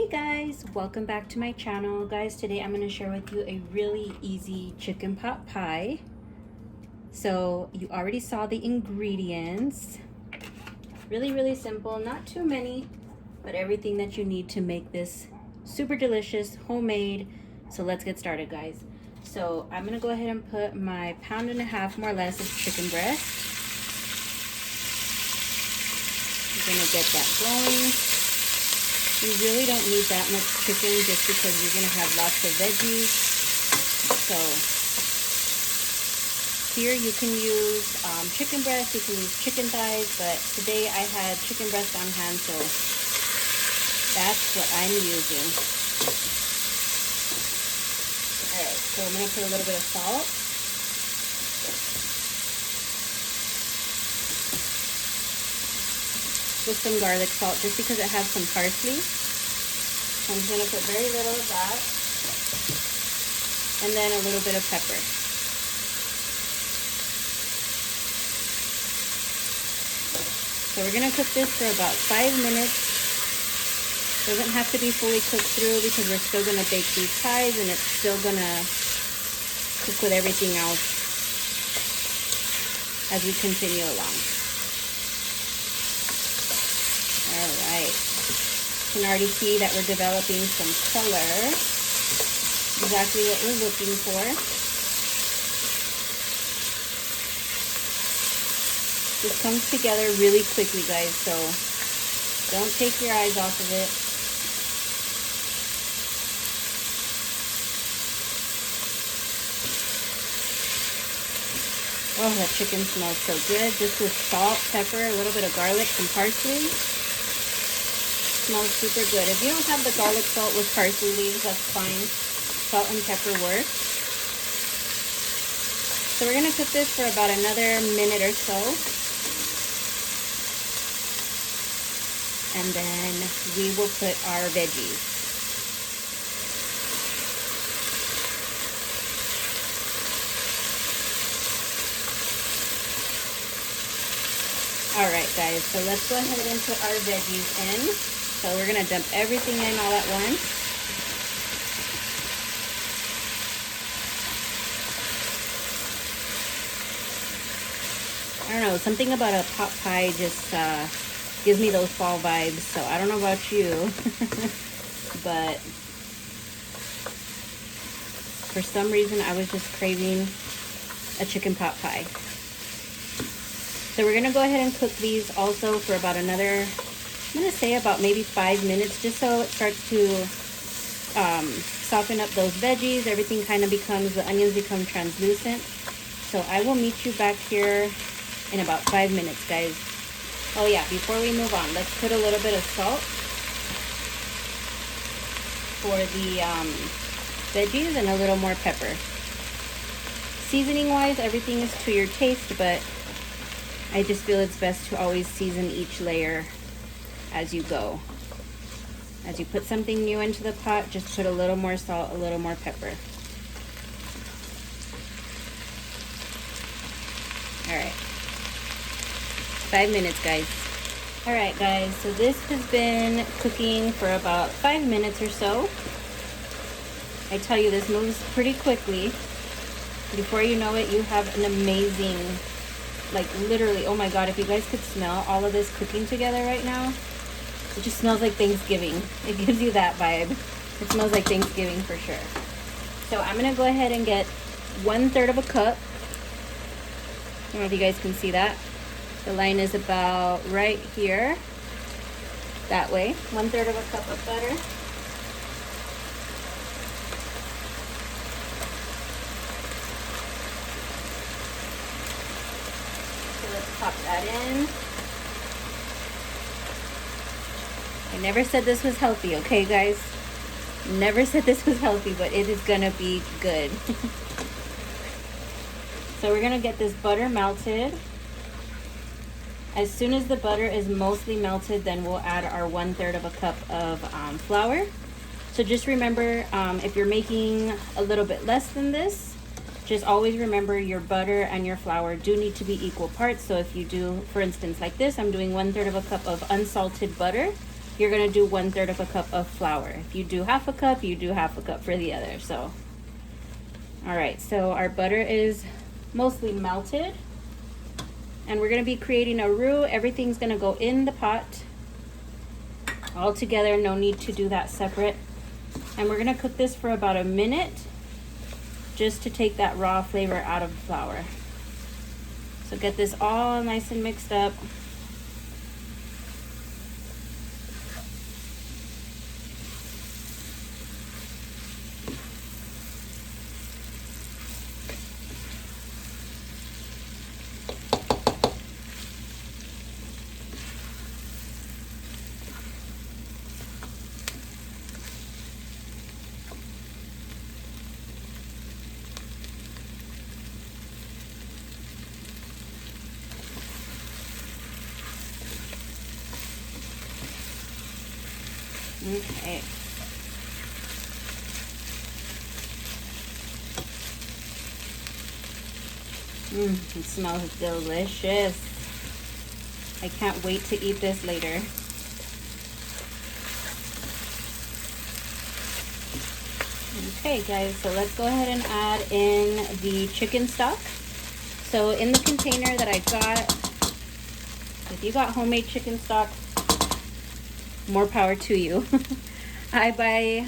Guys, welcome back to my channel. Guys, today I'm going to share with you a really easy chicken pot pie. So you already saw the ingredients. Really simple, not too many, but everything that you need to make this super delicious, homemade. So let's get started, guys. So I'm going to go ahead and put my 1.5 pounds more or less of chicken breast. I'm going to get that going. You really don't need that much chicken just because you're going to have lots of veggies. So here you can use chicken breast, you can use chicken thighs, but today I had chicken breast on hand, so that's what I'm using. Alright, so I'm going to put a little bit of salt. With some garlic salt just because it has some parsley. I'm just going to put very little of that, and then a little bit of pepper. So we're going to cook this for about 5 minutes. Doesn't have to be fully cooked through because we're still going to bake these pies and it's still going to cook with everything else as we continue along. Alright, you can already see that we're developing some color, exactly what we're looking for. This comes together really quickly, guys, so don't take your eyes off of it. Oh, that chicken smells so good. Just with salt, pepper, a little bit of garlic, some parsley. Smells super good. If you don't have the garlic salt with parsley leaves, that's fine. Salt and pepper works. So we're going to cook this for about another minute or so. And then we will put our veggies. Alright guys, so let's go ahead and put our veggies in. So we're going to dump everything in all at once. I don't know, something about a pot pie just gives me those fall vibes. So I don't know about you, but for some reason I was just craving a chicken pot pie. So we're going to go ahead and cook these also for about another, I'm going to say about maybe 5 minutes, just so it starts to soften up those veggies. Everything kind of becomes, the onions become translucent. So I will meet you back here in about 5 minutes, guys. Oh yeah, before we move on, let's put a little bit of salt for the veggies and a little more pepper. Seasoning wise, everything is to your taste, but I just feel it's best to always season each layer as you go. As you put something new into the pot, just put a little more salt, a little more pepper. Alright. 5 minutes, guys. Alright, guys, so this has been cooking for about 5 minutes or so. I tell you, this moves pretty quickly. Before you know it, you have an amazing, like literally, oh my god, if you guys could smell all of this cooking together right now, it just smells like Thanksgiving. It gives you that vibe. It smells like Thanksgiving for sure. So I'm gonna go ahead and get 1/3 of a cup. I don't know if you guys can see that. The line is about right here. That way. 1/3 of a cup of butter. Let's pop that in. I never said this was healthy, okay guys? Never said this was healthy, but it is gonna be good. So we're gonna get this butter melted. As soon as the butter is mostly melted, then we'll add our 1/3 of a cup of flour. So just remember, if you're making a little bit less than this, just always remember your butter and your flour do need to be equal parts. So if you do, for instance, like this, I'm doing 1/3 of a cup of unsalted butter. you're gonna do 1/3 of a cup of flour. If you do half a cup, you do half a cup for the other. So, all right, so our butter is mostly melted, and we're gonna be creating a roux. Everything's gonna go in the pot all together, no need to do that separate. And we're gonna cook this for about a minute just to take that raw flavor out of the flour. So get this all nice and mixed up. Okay. It smells delicious. I can't wait to eat this later. Okay guys, so let's go ahead and add in the chicken stock. So in the container that I got, if you got homemade chicken stock, more power to you. I buy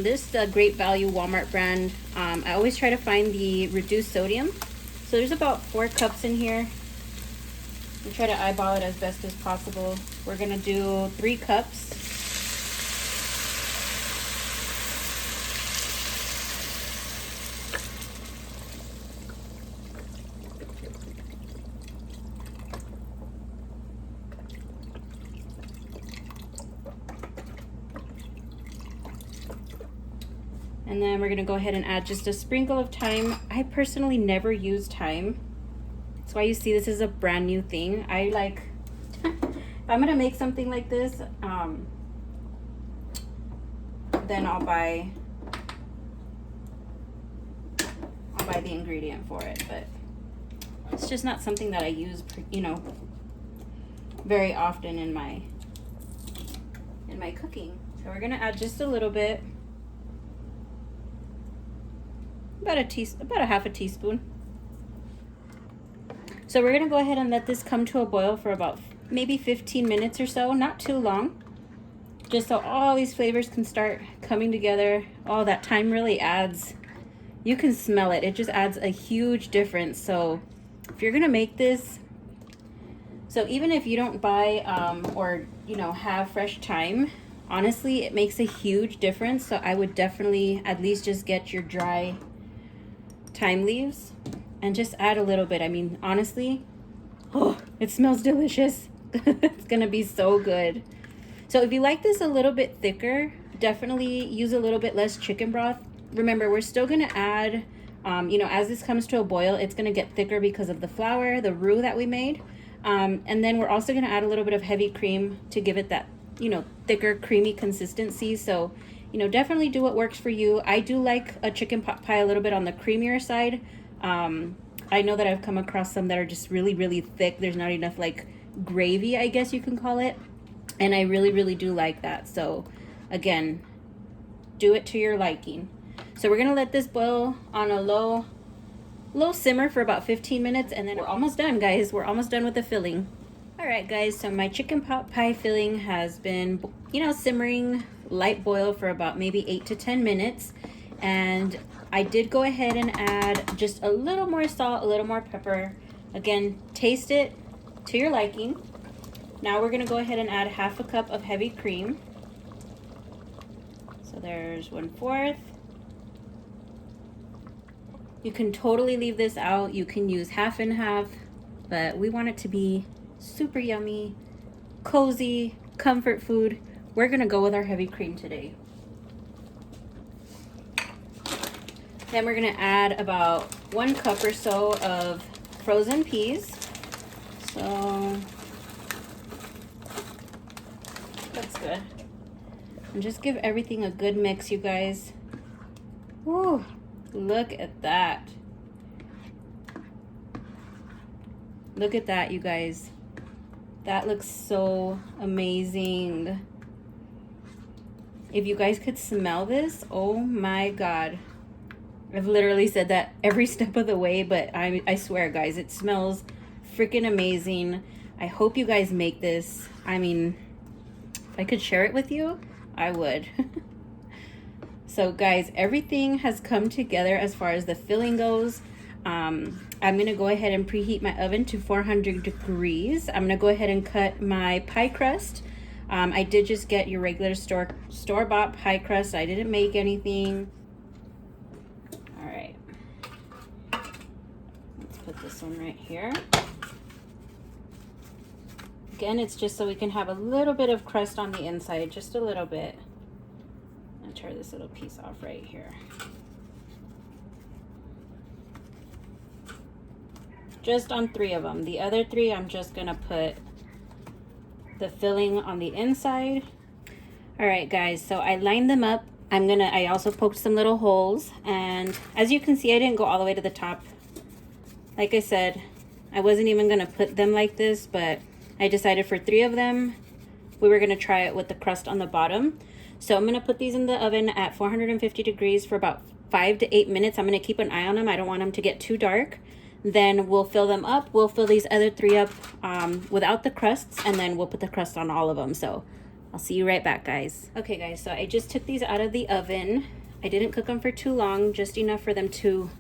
this Great Value Walmart brand. I always try to find the reduced sodium. So there's about 4 cups in here. I try to eyeball it as best as possible. We're gonna do 3 cups. And then we're gonna go ahead and add just a sprinkle of thyme. I personally never use thyme. That's why you see this is a brand new thing. I like, if I'm gonna make something like this, then I'll buy the ingredient for it. But it's just not something that I use, you know, very often in my cooking. So we're gonna add just a little bit. About a half a teaspoon. So we're gonna go ahead and let this come to a boil for about maybe 15 minutes or so, not too long, just so all these flavors can start coming together. Oh, that thyme really adds, you can smell it. It just adds a huge difference. So if you're gonna make this, so even if you don't buy or you know have fresh thyme, honestly it makes a huge difference. So I would definitely at least just get your dry thyme leaves and just add a little bit. I mean, honestly, oh, it smells delicious. It's gonna be so good. So if you like this a little bit thicker, definitely use a little bit less chicken broth. Remember, we're still gonna add, you know, as this comes to a boil, it's gonna get thicker because of the flour, the roux that we made. And then we're also gonna add a little bit of heavy cream to give it that, you know, thicker, creamy consistency. So, you know, definitely do what works for you. I do like a chicken pot pie a little bit on the creamier side. I know that I've come across some that are just really, really thick. There's not enough like gravy, I guess you can call it. And I really, really do like that. So again, do it to your liking. So we're gonna let this boil on a low simmer for about 15 minutes, and then we're almost done, guys. We're almost done with the filling. All right, guys, so my chicken pot pie filling has been, you know, simmering light boil for about maybe 8 to 10 minutes. And I did go ahead and add just a little more salt, a little more pepper. Again, taste it to your liking. Now we're gonna go ahead and add half a cup of heavy cream. So there's 1/4. You can totally leave this out. You can use half and half, but we want it to be super yummy, cozy, comfort food. We're gonna go with our heavy cream today. Then we're gonna add about 1 cup or so of frozen peas. So that's good. And just give everything a good mix, you guys. Woo, look at that. Look at that, you guys. That looks so amazing. If you guys could smell this, oh my God. I've literally said that every step of the way, but I swear, guys, it smells freaking amazing. I hope you guys make this. I mean, if I could share it with you, I would. So guys, everything has come together as far as the filling goes. I'm gonna go ahead and preheat my oven to 400 degrees. I'm gonna go ahead and cut my pie crust. I did just get your regular store-bought pie crust. I didn't make anything. All right, let's put this one right here. Again, it's just so we can have a little bit of crust on the inside, just a little bit. I'll tear this little piece off right here. Just on 3 of them. The other 3, I'm just gonna put the filling on the inside. All right, guys, so I lined them up. I also poked some little holes, and as you can see, I didn't go all the way to the top. Like I said, I wasn't even gonna put them like this, but I decided for 3 of them, we were gonna try it with the crust on the bottom. So I'm gonna put these in the oven at 450 degrees for about 5 to 8 minutes. I'm gonna keep an eye on them. I don't want them to get too dark. Then we'll fill them up. We'll fill these other 3 up without the crusts, and then we'll put the crust on all of them. So I'll see you right back, guys. Okay, guys, so I just took these out of the oven. I didn't cook them for too long, just enough for them to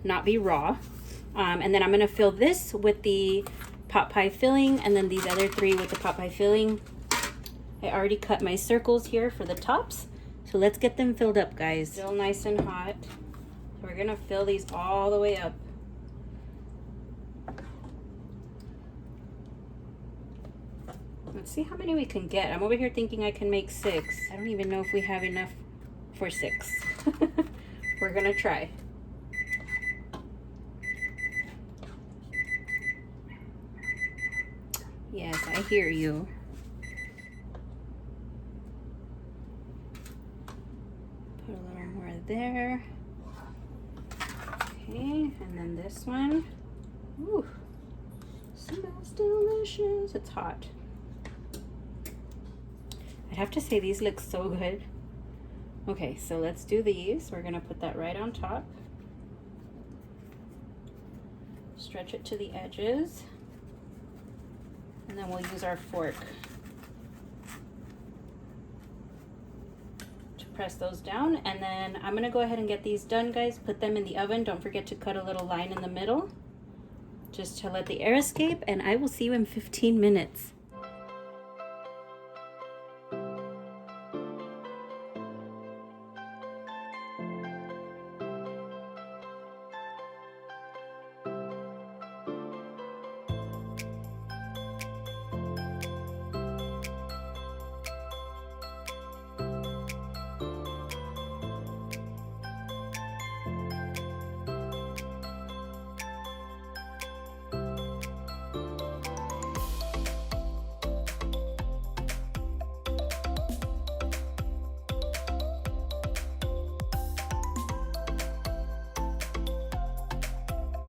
not be raw. And then I'm gonna fill this with the pot pie filling, and then these other 3 with the pot pie filling. I already cut my circles here for the tops. So let's get them filled up, guys. Still nice and hot. We're gonna fill these all the way up. Let's see how many we can get. I'm over here thinking I can make 6. I don't even know if we have enough for 6. We're gonna try. Yes, I hear you. Put a little more there. Okay, and then this one. Ooh, smells delicious. It's hot. I'd have to say these look so good. Okay, so let's do these. We're gonna put that right on top. Stretch it to the edges. And then we'll use our fork to press those down. And then I'm gonna go ahead and get these done, guys. Put them in the oven. Don't forget to cut a little line in the middle just to let the air escape, and I will see you in 15 minutes.